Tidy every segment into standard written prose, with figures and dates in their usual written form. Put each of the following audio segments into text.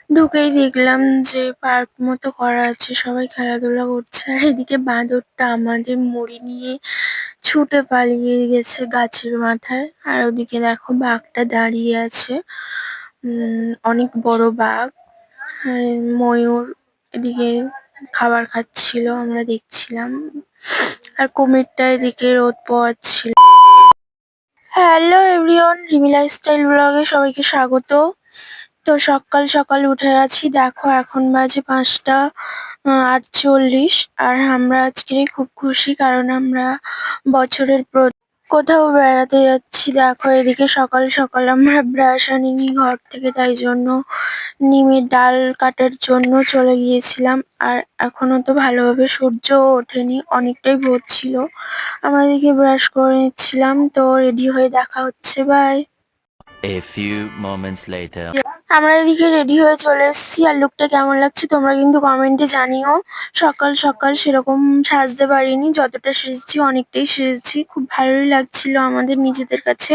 ঢুকেই দেখলাম যে পার্ক মতো করা আছে, সবাই খেলাধুলা করছে। আর এদিকে বাঁদরটা আমাদের মুড়ি নিয়ে ছুটে পালিয়ে গেছে গাছের মাথায়। আর ওদিকে দেখো বাঘটা দাঁড়িয়ে আছে, অনেক বড় বাঘ। আর ময়ূর এদিকে খাবার খাচ্ছিল, আমরা দেখছিলাম। আর কুমিরটা এদিকে রোদ পোয়াচ্ছিল। হ্যালো এভরিওয়ান, রিমি লাইফস্টাইল ব্লগে সবাইকে স্বাগত। তো সকাল সকাল উঠে আছি, দেখো এখন বাজে 5টা 48। আর আমরা আজকে খুব খুশি, কারণ আমরা বছরের কোথাও বেড়াতে যাচ্ছি। দেখো এদিকে সকাল সকাল আমরা ব্রাশ আনিনি ঘর থেকে, তাই জন্য নিমের ডাল কাটার জন্য চলে গিয়েছিলাম। আর এখনো তো ভালোভাবে সূর্য ওঠেনি, অনেকটাই ভোর ছিল। আমরা এদিকে ব্রাশ করে নিচ্ছিলাম, তো রেডি হয়ে দেখা হচ্ছে, by. A few moments later. আমরা এদিকে রেডি হয়ে চলে এসেছি। আর লুকটা কেমন লাগছে তোমরা কিন্তু কমেন্টে জানিও। সকাল সকাল সেরকম সাজতে পারিনি, যতটা সেজেছি অনেকটাই সেজেছি, খুব ভালোই লাগছিল আমাদের নিজেদের কাছে।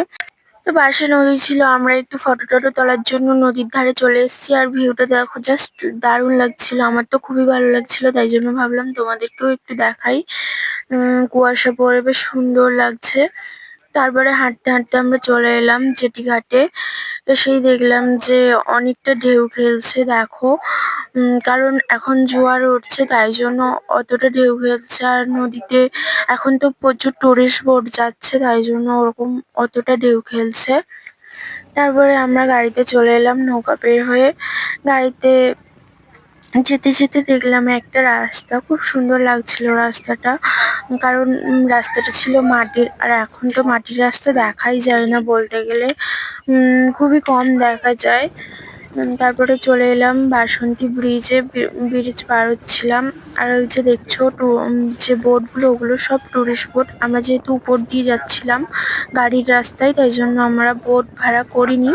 তো পাশে নদী ছিল, আমরা একটু ফটো টটো তোলার জন্য নদীর ধারে চলে এসেছি। আর ভিউটা দেখো, জাস্ট দারুণ লাগছিল, আমার তো খুবই ভালো লাগছিল, তাই জন্য ভাবলাম তোমাদেরকেও একটু দেখাই। কুয়াশা পড়ে বেশ সুন্দর লাগছে। তারপরে হাঁটতে হাঁটতে আমরা চলে এলাম জেটি ঘাটে। এসেই দেখলাম যে অনেকটা ঢেউ খেলছে, দেখো। কারণ এখন জোয়ার উঠছে, তাই জন্য অতটা ঢেউ খেলছে। আর নদীতে এখন তো প্রচুর টুরিস্ট বোট যাচ্ছে, তাই জন্য ওরকম অতটা ঢেউ খেলছে। তারপরে আমরা গাড়িতে চলে এলাম নৌকা বের হয়ে। গাড়িতে যেতে যেতে দেখলাম একটা রাস্তা, খুব সুন্দর লাগছিল রাস্তাটা। কারণ রাস্তাটা ছিল মাটির, আর এখন তো মাটির রাস্তা দেখাই যায় না বলতে গেলে, খুবই কম দেখা যায়। তারপরে চলে এলাম বাসন্তী ব্রিজে, ব্রিজ পার হচ্ছিলাম। আর ওই যে দেখছো যে বোটগুলো, ওগুলো সব টুরিস্ট বোট। আমরা যেহেতু উপর দিয়ে যাচ্ছিলাম গাড়ির রাস্তায়, তাই জন্য আমরা বোট ভাড়া করিনি।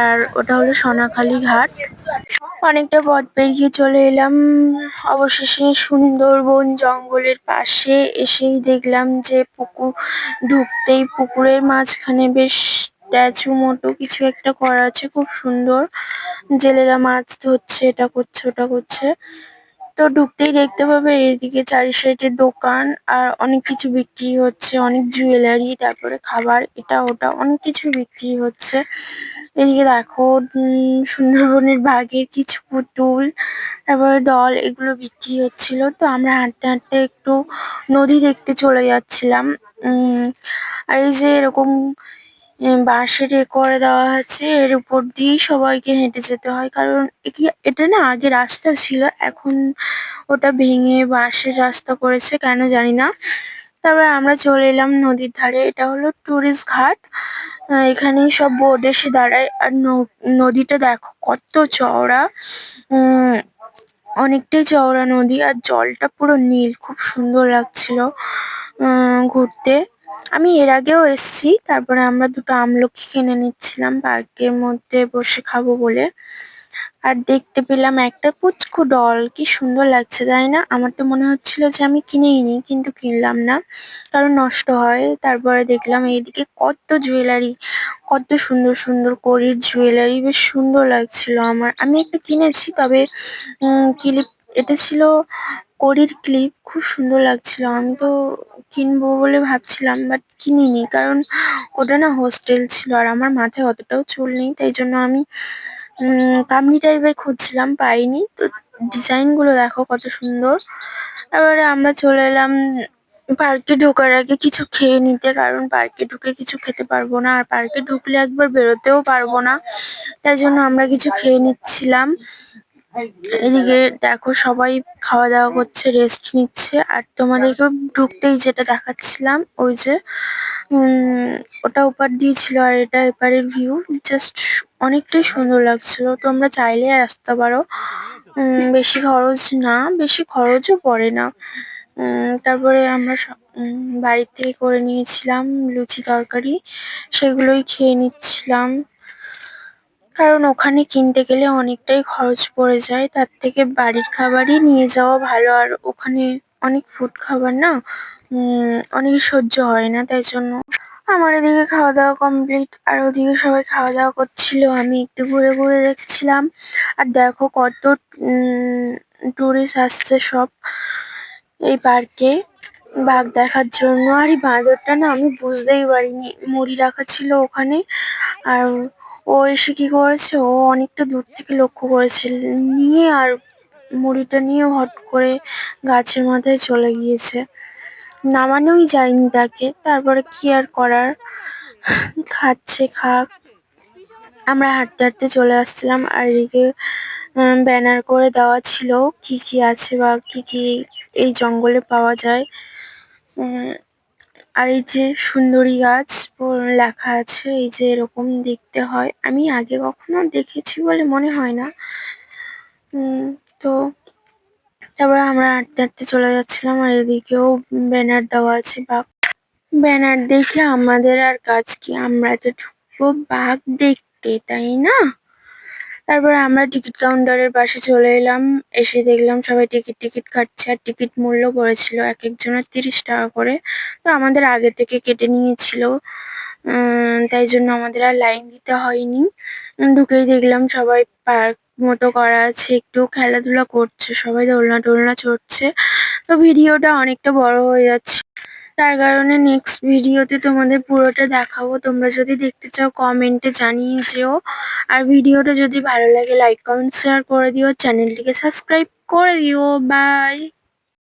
আর ওটা হলো সোনাখালি ঘাট। অনেকটা পথ পেরিয়ে চলে এলাম অবশেষে সুন্দরবন জঙ্গলের পাশে। এসেই দেখলাম যে পুকুর, ঢুকতেই পুকুরের মাঝখানে বেশ স্ট্যাচু মতো কিছু একটা করা আছে, খুব সুন্দর। জেলেরা মাছ ধরছে, এটা করছে ওটা করছে। তো ঢুকতেই দেখতে পাবে এদিকে চারি সাইডে দোকান, আর অনেক কিছু বিক্রি হচ্ছে, অনেক জুয়েলারি, তারপরে খাবার, এটা ওটা অনেক কিছু বিক্রি হচ্ছে। এদিকে দেখো সুন্দরবনের বাঘের কিছু পুতুল, তারপরে ডল, এগুলো বিক্রি হচ্ছিল। তো আমরা হাঁটতে হাঁটতে একটু নদী দেখতে চলে যাচ্ছিলাম। আর এই যে এরকম বাঁশের করে দেওয়া আছে, এর উপর দিয়েই সবাইকে হেঁটে যেতে হয়। কারণ এটা না আগে রাস্তা ছিল, এখন ওটা ভেঙে বাঁশের রাস্তা করেছে, কেন জানি না। তারপর আমরা চলে এলাম নদীর ধারে, এটা হলো টুরিস্ট ঘাট। এখানেই সব বোট এসে দাঁড়ায়। আর নদীটা দেখো কত চওড়া, উম অনেকটাই চওড়া নদী। আর জলটা পুরো নীল, খুব সুন্দর লাগছিল ঘুরতে। আমি এর আগেও এসেছি। তারপরে আমরা দুটো আমলকি কিনে নিচ্ছিলাম পার্কের মধ্যে বসে খাবো বলে। আর দেখতে পেলাম একটা পুচকু ডল, কি সুন্দর লাগছে তাই না? আমার তো মনে হচ্ছিল যে আমি কিনেই নিই, কিন্তু কিনলাম না, কারণ নষ্ট হয়। তারপরে দেখলাম এইদিকে কত জুয়েলারি, কত সুন্দর সুন্দর কড়ির জুয়েলারি, বেশ সুন্দর লাগছিল আমার। আমি একটা কিনেছি, তবে ক্লিপ, এটা ছিল কড়ির ক্লিপ, খুব সুন্দর লাগছিল। আমি তো কিনবো বলে ভাবছিলাম, বাট কিনিনি, কারণ ওটা না হোস্টেল ছিল, আর আমার মাথায় অতটাও চুল নেই, তাই জন্য আমি কামলি টাইপের খুঁজছিলাম, পাইনি। তো ডিজাইন গুলো দেখো কত সুন্দর। এবারে আমরা চলে এলাম পার্কে ঢোকার আগে কিছু খেয়ে নিতে, কারণ পার্কে ঢুকে কিছু খেতে পারবো না, আর পার্কে ঢুকলে একবার বেরোতেও পারবো না, তাই জন্য আমরা কিছু খেয়ে নিচ্ছিলাম। এদিকে দেখো সবাই খাওয়া দাওয়া করছে, রেস্ট নিচ্ছে। আর তোমাদেরকে ঢুকতেই যেটা দেখাচ্ছিলাম, ওই যে উম ওটা ওপার দিয়েছিল, আর এটা এপারের ভিউ, জাস্ট অনেকটাই সুন্দর লাগছিল। তোমরা চাইলে আসতে পারো, বেশি খরচ না, বেশি খরচও পড়ে না। তারপরে আমরা বাড়ির থেকে করে নিয়েছিলাম লুচি তরকারি, সেগুলোই খেয়ে নিচ্ছিলাম। কারণ ওখানে কিনতে গেলে অনেকটাই খরচ পড়ে যায়, তার থেকে বাড়ির খাবারই নিয়ে যাওয়া ভালো। আর ওখানে অনেক ফুড খাবার না, অনেক সহ্য হয় না, তাই জন্য। আমার এদিকে খাওয়া দাওয়া কমপ্লিট আর ওদিকে সবাই খাওয়া দাওয়া করছিল, আমি একটু ঘুরে ঘুরে দেখছিলাম। আর দেখো কত টুরিস্ট আসছে সব এই পার্কে বাঘ দেখার জন্য। আর এই বাঁদরটা না আমি বুঝতেই পারিনি মুড়ি রাখা ছিল ওখানে। আর ও এসে কি করেছে, ও অনেকটা দূর থেকে লক্ষ্য করেছে নিয়ে, আর মুড়িটা নিয়ে হট করে গাছের মাথায় চলে গিয়েছে। নামানোই যায়নি তাকে, তারপরে কি আর করার, খাচ্ছে খাক। আমরা হাঁটতে হাঁটতে চলে আসছিলাম আর এদিকে ব্যানার করে দেওয়া ছিল কি কি আছে বা কি কি এই জঙ্গলে পাওয়া যায়। উম, আর এই যে সুন্দরী গাছ লেখা আছে, এই যে এরকম দেখতে হয়, আমি আগে কখনো দেখেছি বলে মনে হয় না। তো তারপরে আমরা হাঁটতে হাঁটতে চলে যাচ্ছিলাম আর এদিকেও ব্যানার দেওয়া আছে বাঘ। ব্যানার দেখে আমাদের আর কাজ কি, আমরা তো ঢুকবো বাঘ দেখতে, তাই না? তারপরে আমরা টিকিট কাউন্টারের পাশে চলে এলাম, এসে দেখলাম সবাই টিকিট টিকিট কাটছে আর টিকিট মূল্য পড়েছিল এক একজনের 30 টাকা করে। তো আমাদের আগে থেকে কেটে নিয়েছিল, তাই জন্য আমাদের আর লাইন দিতে হয়নি। ঢুকেই দেখলাম সবাই পার্ক মতো করা আছে, একটু খেলাধুলা করছে, সবাই দোলনা টোলনা চড়ছে। তো ভিডিওটা অনেকটা বড় হয়ে যাচ্ছে, তার কারণে নেক্সট ভিডিওতে তোমাদের পুরোটা দেখাবো। তোমরা যদি দেখতে চাও কমেন্টে জানিয়ে যেও। আর ভিডিওটা যদি ভালো লাগে লাইক কমেন্ট শেয়ার করে দিও, চ্যানেলটিকে সাবস্ক্রাইব করে দিও। বাই।